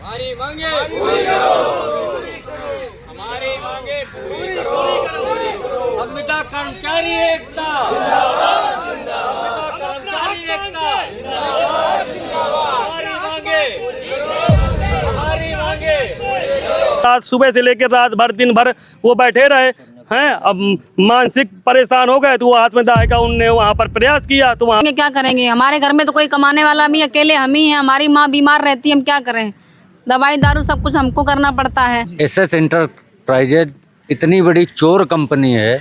हमारी मांगे पूरी करो, हमारी मांगे पूरी करो। संविदा कर्मचारी एकता जिंदाबाद, संविदा कर्मचारी एकता जिंदाबाद, हमारी मांगे, हमारी मांगे। रात सुबह से लेकर रात भर दिन भर वो बैठे रहे हैं। अब मानसिक परेशान हो गए तो वो आत्मदाह का उनने वहाँ पर प्रयास किया तो वहाँ क्या करेंगे। हमारे घर में तो कोई कमाने वाला भी अकेले हम ही हैं। हमारी माँ बीमार रहती है, हम क्या करें। दवाई दारू सब कुछ हमको करना पड़ता है। एसएस एंटरप्राइजेज इतनी बड़ी चोर कंपनी है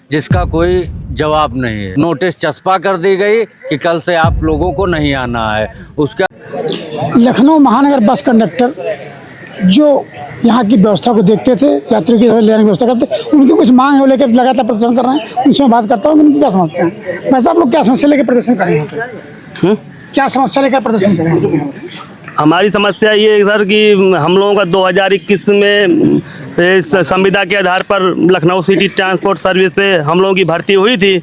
जिसका कोई जवाब नहीं है। नोटिस चस्पा कर दी गई कि कल से आप लोगों को नहीं आना है। उसका लखनऊ महानगर बस कंडक्टर जो यहाँ की व्यवस्था को देखते थे, यात्रियों की लेने की व्यवस्था करते, उनकी कुछ मांग है वो लेकर लगातार प्रदर्शन कर रहे हैं। उनसे मैं बात करता हूँ उनकी क्या समस्या है। वैसे आप लोग क्या समस्या लेकर प्रदर्शन कर रहे हैं? क्या समस्या लेकर प्रदर्शन कर रहे हैं? हमारी समस्या ये है सर कि हम लोगों का 2021 में संविदा के आधार पर लखनऊ सिटी ट्रांसपोर्ट सर्विस पे हम लोगों की भर्ती हुई थी।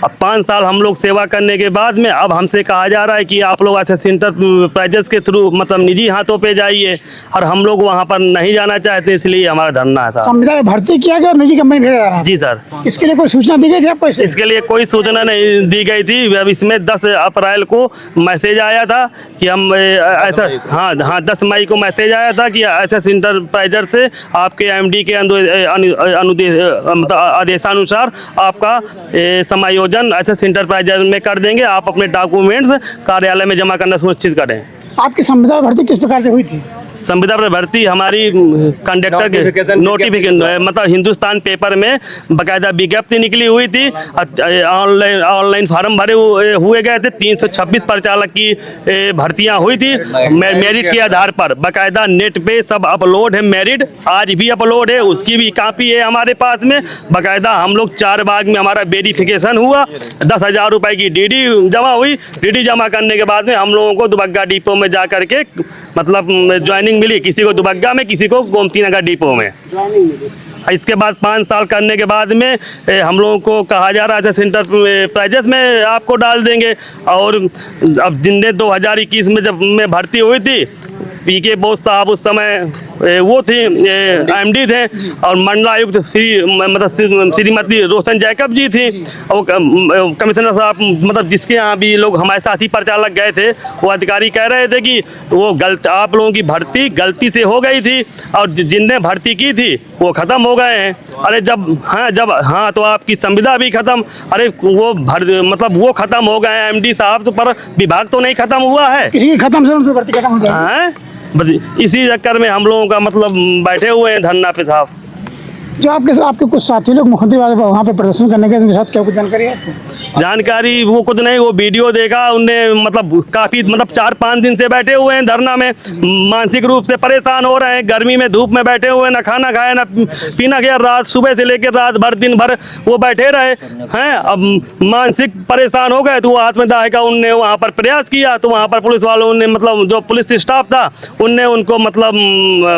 अब 5 साल हम लोग सेवा करने के बाद में अब हमसे कहा जा रहा है कि आप लोग एसएस एंटरप्राइजेज के थ्रू मतलब निजी हाथों पे जाइए, और हम लोग वहाँ पर नहीं जाना चाहते, इसलिए हमारा धरना था। संविदा में भर्ती किया गया और निजी कंपनी भेजा जा रहा है? जी सर। इसके लिए कोई सूचना दी गई थी आपको? इसके लिए कोई सूचना नहीं दी गई थी। अब इसमें 10 अप्रैल को मैसेज आया था कि हम ऐसा हाँ 10 मई को मैसेज आया था कि एसएस एंटरप्राइजर से आपके एमडी के आदेशानुसार आपका समायोजन एसएस एंटरप्राइजर में कर देंगे। आप अपने डॉक्यूमेंट्स कार्यालय में जमा करना सुनिश्चित करें। आपकी संविदा भर्ती किस प्रकार से हुई थी? संविदा पर भर्ती हमारी कंडक्टर के नोटिफिकेशन मतलब हिंदुस्तान पेपर में बाकायदा विज्ञप्ति निकली हुई थी। ऑनलाइन फार्म भरे हुए गए थे। 326 परिचालक की भर्तियां हुई थी मेरिट के आधार पर। बाकायदा नेट पे सब अपलोड है, मेरिट आज भी अपलोड है, उसकी भी कॉपी है हमारे पास में। बाकायदा हम लोग 4 बाग में हमारा वेरिफिकेशन हुआ। 10,000 रुपये की डीडी जमा हुई। डीडी जमा करने के बाद में हम लोगों को दुबग्गा डिपो में जा करके मतलब ज्वाइनिंग मिली, किसी को दुबग्गा में, किसी को गोमती नगर डिपो में। इसके बाद 5 साल करने के बाद में हम लोगों को कहा जा रहा है एसएस एंटरप्राइजेज में आपको डाल देंगे। और अब जिनने 2021 में जब मैं भर्ती हुई थी, पीके बोस साहब उस समय वो थे एमडी थे, और मंडलायुक्त श्रीमती रोशन जैकब जी थी, और कमिश्नर साहब मतलब जिसके यहाँ भी लोग हमारे साथी परिचालक गए थे, वो अधिकारी कह रहे थे कि वो आप लोगों की भर्ती गलती से हो गई थी और जिनने भर्ती की थी वो ख़त्म हो गए हैं। अरे जब हाँ तो आपकी संविदा भी ख़त्म। अरे वो मतलब वो ख़त्म हो गए हैं एमडी साहब, तो पर विभाग तो नहीं ख़त्म हुआ है। किसी की खत्म से भर्ती खत्म हो गई। इसी चक्कर में हम लोगों का मतलब बैठे हुए हैं धरना पे साहब। जो आपके कुछ साथी लोग मुख्यमंत्री वहाँ पे प्रदर्शन करने के, उनके साथ क्या कुछ जानकारी है? जानकारी वो कुछ नहीं, वो वीडियो देखा उनने, मतलब काफ़ी मतलब 4-5 दिन से बैठे हुए हैं धरना में। मानसिक रूप से परेशान हो रहे हैं, गर्मी में धूप में बैठे हुए, ना खाना खाया ना पीना गया। रात सुबह से लेकर रात भर दिन भर वो बैठे रहे हैं। अब मानसिक परेशान हो गए तो वो आत्मदाह का उनने वहाँ पर प्रयास किया, तो वहाँ पर पुलिस वालों ने मतलब जो पुलिस स्टाफ था उनने उनको मतलब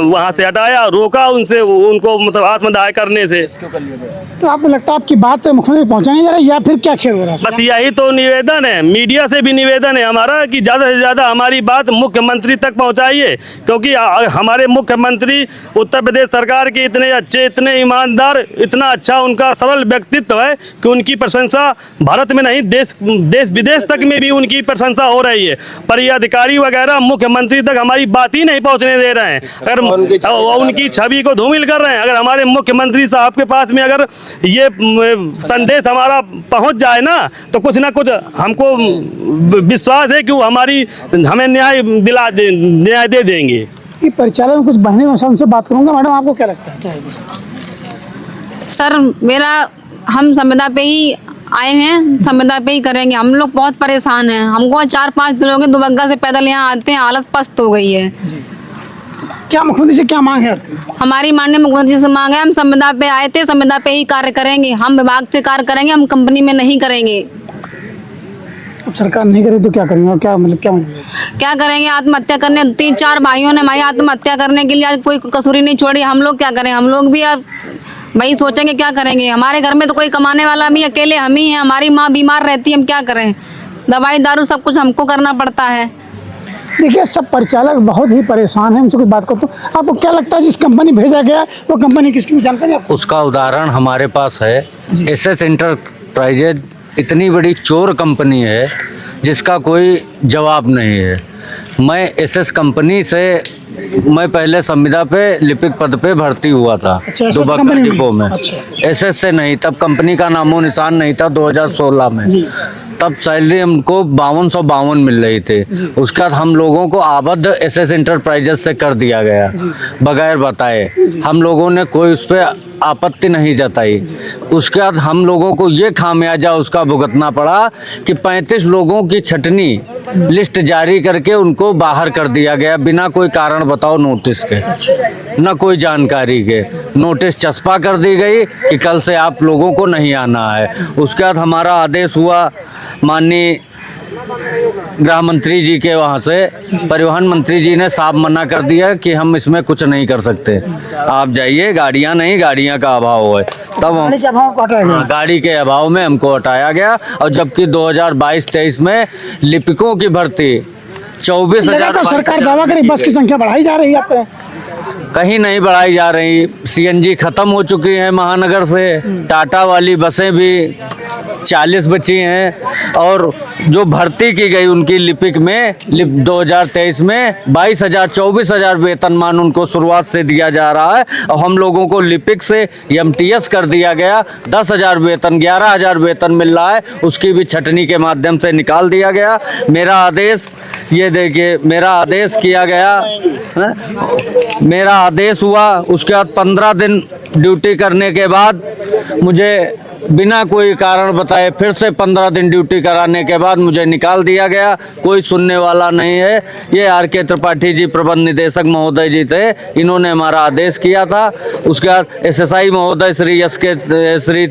वहाँ से हटाया, रोका उनसे, उनको मतलब आत्मदाह करने से। तो आपको लगता है आपकी बात मुख्यमंत्री पहुँचाने जा रहा है या फिर क्या खेल हो रहा है? बस यही तो निवेदन है, मीडिया से भी निवेदन है हमारा कि ज़्यादा से ज़्यादा हमारी बात मुख्यमंत्री तक पहुंचाइए, क्योंकि हमारे मुख्यमंत्री उत्तर प्रदेश सरकार के इतने अच्छे, इतने ईमानदार, इतना अच्छा उनका सरल व्यक्तित्व है कि उनकी प्रशंसा भारत में नहीं देश विदेश तक में भी उनकी प्रशंसा हो रही है। पर ये अधिकारी वगैरह मुख्यमंत्री तक हमारी बात ही नहीं पहुँचने दे रहे हैं। अगर उनकी छवि को धूमिल कर रहे हैं। अगर हमारे मुख्यमंत्री साहब के पास में अगर ये संदेश हमारा पहुँच जाए ना, तो कुछ ना कुछ हमको विश्वास है कि वो हमें न्याय दे देंगे। कि परिचालन में कुछ बहने में उनसे बात करूंगा। मैडम आपको क्या लगता है, क्या है? सर हम संविदा पे ही आए हैं, संविदा पे ही करेंगे। हम लोग बहुत परेशान हैं। हमको 4-5 दिन हो गए दुबग्गा से पैदल यहाँ आते हैं, हालत पस्त हो गई है। क्या मुख्यमंत्री से क्या मांग है? हमारी माननीय मुख्यमंत्री से मांग है, हम संविदा पे आए थे, संविदा पे ही कार्य करेंगे। हम विभाग से कार्य करेंगे, हम कंपनी में नहीं करेंगे। अब सरकार नहीं करे तो क्या करेंगे? क्या करेंगे? आत्महत्या करने 3-4 भाइयों ने हमारी आत्महत्या करने के लिए आज कोई कसूरी नहीं छोड़ी। हम लोग क्या करें? हम लोग भी अब वही सोचेंगे क्या करेंगे। हमारे घर में तो कोई कमाने वाला भी अकेले हम ही हैं। हमारी माँ बीमार रहती है, हम क्या करें। दवाई दारू सब कुछ हमको करना पड़ता है। देखिए सब परिचालक बहुत ही परेशान हैं। उनसे कुछ बात करता हूँ। आपको क्या लगता है जिस कंपनी भेजा गया है वो कंपनी किसकी भी जानकारी है आपको? उसका उदाहरण हमारे पास है। एसएस इंटरप्राइजेज इतनी बड़ी चोर कंपनी है जिसका कोई जवाब नहीं है। मैं एसएस कंपनी से मैं पहले संविदा पे लिपिक पद पे भर्ती हुआ था अच्छा, SS दुबग्गा कंपनी में? डिपो में। अच्छा। एसएस से नहीं, तब कंपनी का नामो निशान नहीं था 2016 में। तब सैलरी हमको 5252 मिल रही थी। उसके बाद हम लोगों को आबद्ध एसएस इंटरप्राइजेज से कर दिया गया बगैर बताए। हम लोगों ने कोई उस पर आपत्ति नहीं जताई। उसके बाद हम लोगों को ये खामियाजा उसका भुगतना पड़ा कि 35 लोगों की छटनी लिस्ट जारी करके उनको बाहर कर दिया गया बिना कोई कारण बताओ नोटिस के, न कोई जानकारी के। नोटिस चस्पा कर दी गई कि कल से आप लोगों को नहीं आना है। उसके बाद हमारा आदेश हुआ माननीय गृह मंत्री जी के वहाँ से, परिवहन मंत्री जी ने साफ मना कर दिया कि हम इसमें कुछ नहीं कर सकते, आप जाइए, गाड़ियाँ नहीं, गाड़ियाँ का अभाव है। तब हम गाड़ी के अभाव को हटाया गया। गाड़ी के अभाव में हमको हटाया गया। और जबकि 2022-23 में लिपिकों की भर्ती 24,000 लगातार सरकार दावा करे बस की संख्या बढ़ाई जा रही है आपके। कहीं नहीं बढ़ाई जा रही। सीएनजी खत्म हो चुकी है महानगर से, टाटा वाली बसें भी 40 बची हैं। और जो भर्ती की गई उनकी लिपिक में 2023 में 22,000 24,000 वेतनमान उनको शुरुआत से दिया जा रहा है। और हम लोगों को लिपिक से एमटीएस कर दिया गया, 10,000 वेतन 11,000 वेतन मिल रहा है, उसकी भी छटनी के माध्यम से निकाल दिया गया। मेरा आदेश ये देखिए, मेरा आदेश किया गया है? मेरा आदेश हुआ, उसके बाद 15 दिन ड्यूटी करने के बाद मुझे बिना कोई कारण बताए फिर से 15 दिन ड्यूटी कराने के बाद मुझे निकाल दिया गया। कोई सुनने वाला नहीं है। ये आर.के. त्रिपाठी जी प्रबंध निदेशक महोदय जी थे, इन्होंने हमारा आदेश किया था। उसके बाद एसएसआई महोदय श्री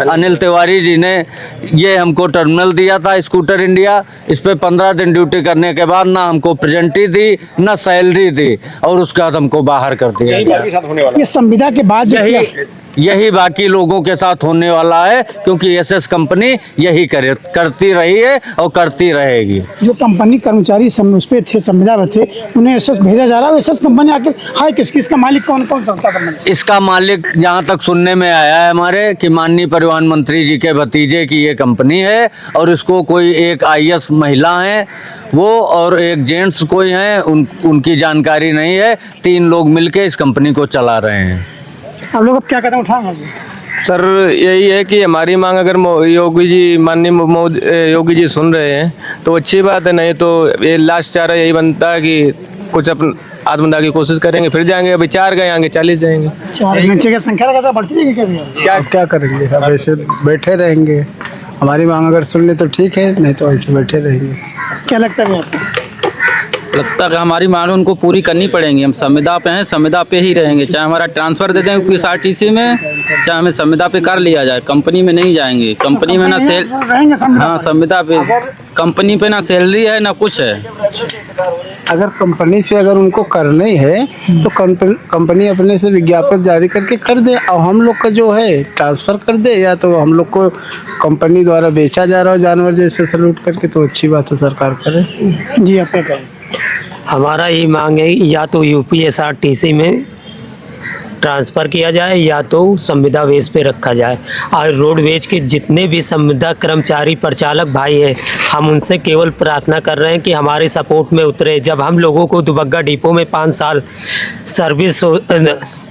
अनिल तिवारी जी ने ये हमको टर्मिनल दिया था स्कूटर इंडिया। इस पे 15 दिन ड्यूटी करने के बाद ना हमको प्रेजेंटी दी, ना सैलरी दी, और उसके बाद हमको बाहर कर दिया। ये संविदा के बाद जो किया यही बाकी लोगों के साथ होने वाला है, क्योंकि एसएस कंपनी यही करती रही है और करती रहेगी। जो कंपनी कर्मचारी उस पे थे, संविदा में थे, उन्हें एसएस भेजा जा रहा है। एसएस कंपनी आखिर है किसकी? इसका मालिक कौन कौन संस्था करना? इसका मालिक जहाँ तक सुनने में आया है हमारे कि माननीय परिवहन मंत्री जी के भतीजे की ये कंपनी है। और इसको कोई एक आईएएस महिला है वो, और एक जेंट्स कोई हैं, उनकी जानकारी नहीं है। 3 लोग मिलके इस कंपनी को चला रहे हैं। आप लोग अब क्या कदम उठाएंगे? सर यही है कि हमारी मांग अगर योगी जी माननीय योगी जी सुन रहे हैं तो अच्छी बात है, नहीं तो ये लास्ट चारा यही बनता है कि कुछ अपन आत्मदाह की कोशिश करेंगे, फिर जाएंगे। अभी 4 गए, आगे 40 जाएंगे। 4 घंटे की संख्या लगातार बढ़ती रहेगी क्या भैया? क्या करेंगे? अब ऐसे बैठे रहेंगे। हमारी मांग अगर सुन ले तो ठीक है, नहीं तो ऐसे बैठे रहेंगे। क्या लगता है आपको? लगता है हमारी मांग उनको पूरी करनी पड़ेंगी। हम संविदा पे हैं, संविदा पे ही रहेंगे, चाहे हमारा ट्रांसफ़र दे दें पीएसआरटीसी में, चाहे हमें संविदा पे कर लिया जाए। कंपनी में नहीं जाएंगे। कंपनी में ना सेल, हाँ संविदा पे, कंपनी पे ना सैलरी है ना कुछ है। अगर कंपनी से अगर उनको करनी है तो कंपनी अपने से विज्ञापन जारी करके कर दे, और हम लोग का जो है ट्रांसफ़र कर दे, या तो हम लोग को कंपनी द्वारा बेचा जा रहा हो जानवर जैसे सलूट करके, तो अच्छी बात है, सरकार करे। जी आप क्या कहें? हमारा ये मांग है या तो यूपीएसआरटीसी में ट्रांसफ़र किया जाए या तो संविदा बेस पे रखा जाए। और रोडवेज के जितने भी संविदा कर्मचारी परिचालक भाई हैं, हम उनसे केवल प्रार्थना कर रहे हैं कि हमारे सपोर्ट में उतरे। जब हम लोगों को दुबग्गा डिपो में 5 साल सर्विस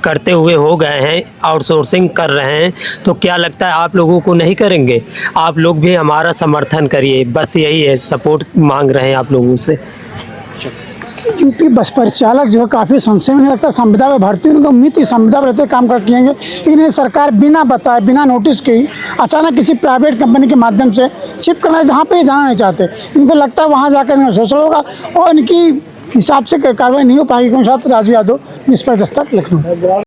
करते हुए हो गए हैं, आउटसोर्सिंग कर रहे हैं, तो क्या लगता है आप लोगों को नहीं करेंगे? आप लोग भी हमारा समर्थन करिए, बस यही है, सपोर्ट मांग रहे हैं आप लोगों से। क्योंकि बस परिचालक जो है काफ़ी संशय में नहीं लगता। संविदा में भर्ती उनको उम्मीद थी संविदा में रहते काम कर किएंगे, लेकिन ये सरकार बिना बताए बिना नोटिस के ही अचानक किसी प्राइवेट कंपनी के माध्यम से शिफ्ट करना है जहाँ पे ये जाना नहीं चाहते। इनको लगता है वहाँ जाकर इन्हें शोषण होगा और इनकी हिसाब से कार्रवाई नहीं हो पाएगी। राजू यादव, न्यूज़ 5 दस्तक, लखनऊ।